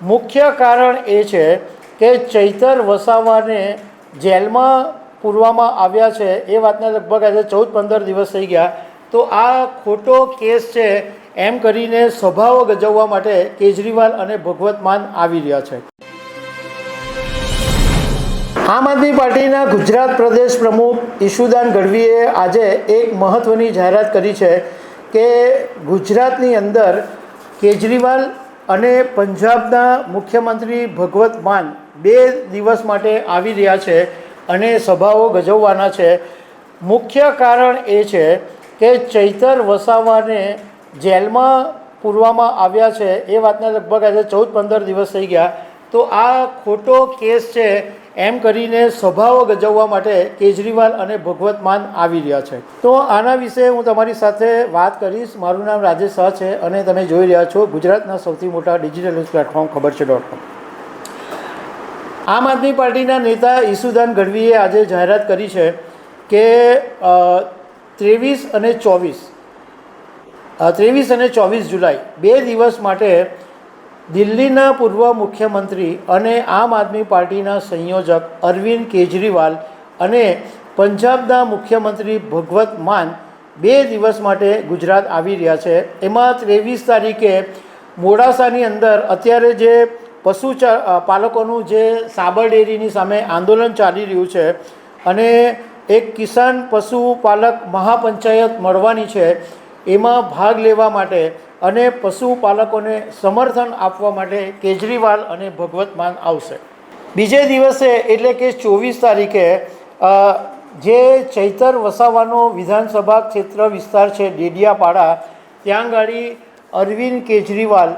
મુખ્ય કારણ એ છે કે ચૈતર વસાવાને જેલમાં પૂરવામાં આવ્યા છે એ વાતને લગભગ આજે 14-15 દિવસ થઈ ગયા. તો આ ખોટો કેસ છે એમ કરીને સભાઓ ગજવવા માટે કેજરીવાલ અને ભગવત માન આવી રહ્યા છે. આમ આદમી પાર્ટીના ગુજરાત પ્રદેશ પ્રમુખ ઈશુદાન ગઢવીએ આજે એક મહત્ત્વની જાહેરાત કરી છે કે ગુજરાતની અંદર કેજરીવાલ અને પંજાબના મુખ્યમંત્રી ભગવત માન 2 દિવસ માટે આવી રહ્યા છે અને સભાઓ ગજવવાના છે. મુખ્ય કારણ એ છે કે ચૈતર વસાવાને જેલમાં પૂરવામાં આવ્યા છે એ વાતને લગભગ આજે 14-15 દિવસ થઈ ગયા. તો આ ખોટો કેસ છે એમ કરીને સભાઓ ગજવવા માટે કેજરીવાલ અને ભગવત માન આવી રહ્યા છે. તો આના વિશે હું તમારી સાથે વાત કરીશ. મારું નામ રાજેશ શાહ છે અને તમે જોઈ રહ્યા છો ગુજરાતના સૌથી મોટા ડિજિટલ ન્યૂઝ પ્લેટફોર્મ ખબર છે.com. આમ આદમી પાર્ટીના નેતા ઈશુદાન ગઢવીએ આજે જાહેરાત કરી છે કે 23 અને 24 જુલાઈ 2 દિવસ માટે દિલ્હીના પૂર્વ મુખ્યમંત્રી અને આમ આદમી પાર્ટીના સંયોજક અરવિંદ કેજરીવાલ અને પંજાબના મુખ્યમંત્રી ભગવત માન 2 દિવસ માટે ગુજરાત આવી રહ્યા છે. એમાં 23 તારીખે મોડાસાની અંદર અત્યારે જે પશુ પાલકોનું જે સાબર ડેરીની સામે આંદોલન ચાલી રહ્યું છે અને એક કિસાન પશુપાલક મહાપંચાયત મળવાની છે, એમાં ભાગ લેવા માટે અને પશુપાલકોને સમર્થન આપવા માટે કેજરીવાલ અને ભગવત માન આવશે. બીજે દિવસે એટલે કે 24 તારીખે જે ચૈતર વસાવાનો વિધાનસભા ક્ષેત્ર વિસ્તાર છે ડેડિયાપાડા, ત્યાં ગાડી અરવિંદ કેજરીવાલ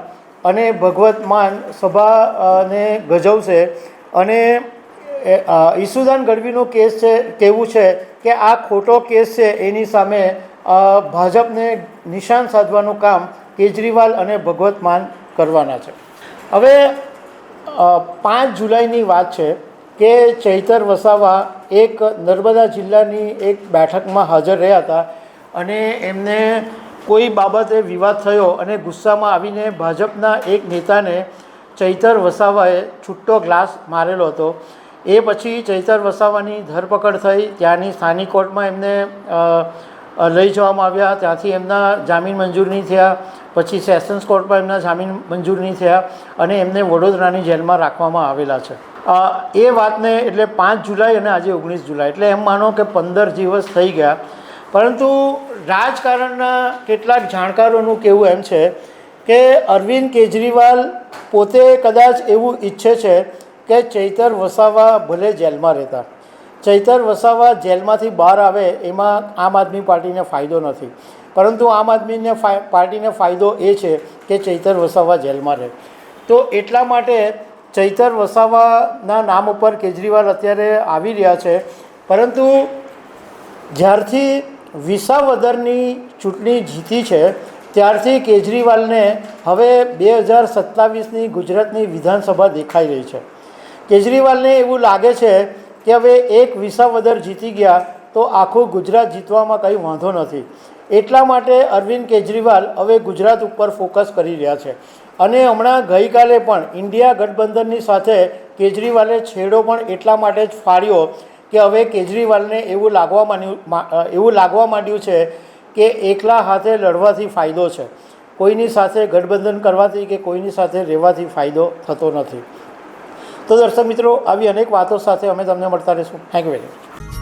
અને ભગવત માન સભાને ગજવશે. અને ઈશુદાન ગઢવીનો કેસ છે કહેવું છે કે આ ખોટો કેસ છે, એની સામે ભાજપને નિશાન સાધવાનું કામ કેજરીવાલ અને ભગવત માન કરવાના છે. હવે 5 જુલાઈની વાત છે કે ચૈતર વસાવા એક નર્મદા જિલ્લાની એક બેઠકમાં હાજર રહ્યા હતા અને એમને કોઈ બાબતે વિવાદ થયો અને ગુસ્સામાં આવીને ભાજપના એક નેતાને ચૈતર વસાવાએ છૂટો ગ્લાસ મારેલો હતો. એ પછી ચૈતર વસાવાની ધરપકડ થઈ, ત્યાંની સ્થાનિક કોર્ટમાં એમને લઈ જવામાં આવ્યા, ત્યાંથી એમના જામીન મંજૂર નહીં થયા. પછી સેશન્સ કોર્ટમાં એમના જામીન મંજૂર નહીં થયા અને એમને વડોદરાની જેલમાં રાખવામાં આવેલા છે. એ વાતને એટલે 5 જુલાઈ અને આજે 19 જુલાઈ એટલે એમ માનો કે 15 દિવસ થઈ ગયા. પરંતુ રાજકારણના કેટલાક જાણકારોનું કહેવું એમ છે કે અરવિંદ કેજરીવાલ પોતે કદાચ એવું ઈચ્છે છે કે ચૈતર વસાવા ભલે જેલમાં રહેતા, ચૈતર વસાવા જેલમાંથી બહાર આવે એમાં આમ આદમી પાર્ટીને ફાયદો નથી. પરંતુ આમ આદમી પાર્ટીને ફાયદો એ છે કે ચૈતર વસાવા જેલમાં રહે. તો એટલા માટે ચૈતર વસાવાના નામ ઉપર કેજરીવાલ અત્યારે આવી રહ્યા છે. પરંતુ જ્યારથી વિસાવદરની ચૂંટણી જીતી છે ત્યારથી કેજરીવાલને હવે 2027ની ગુજરાતની વિધાનસભા દેખાઈ રહી છે. કેજરીવાલને એવું લાગે છે કે હવે એક વિસાવદર જીતી ગયા તો આખું ગુજરાત જીતવામાં કંઈ વાંધો નથી. એટલા માટે અરવિંદ કેજરીવાલ હવે ગુજરાત ઉપર ફોકસ કરી રહ્યા છે. અને હમણાં ગઈકાલે પણ ઇન્ડિયા ગઠબંધનની સાથે કેજરીવાલે છેડો પણ એટલા માટે જ ફાડ્યો કે હવે કેજરીવાલને એવું લાગવા માંડ્યું છે કે એકલા હાથે લડવાથી ફાયદો છે, કોઈની સાથે ગઠબંધન કરવાથી કે કોઈની સાથે રહેવાથી ફાયદો થતો નથી. તો દર્શક મિત્રો, આવી અનેક વાતો સાથે અમે તમને મળતા રહીશું. Thank you very much.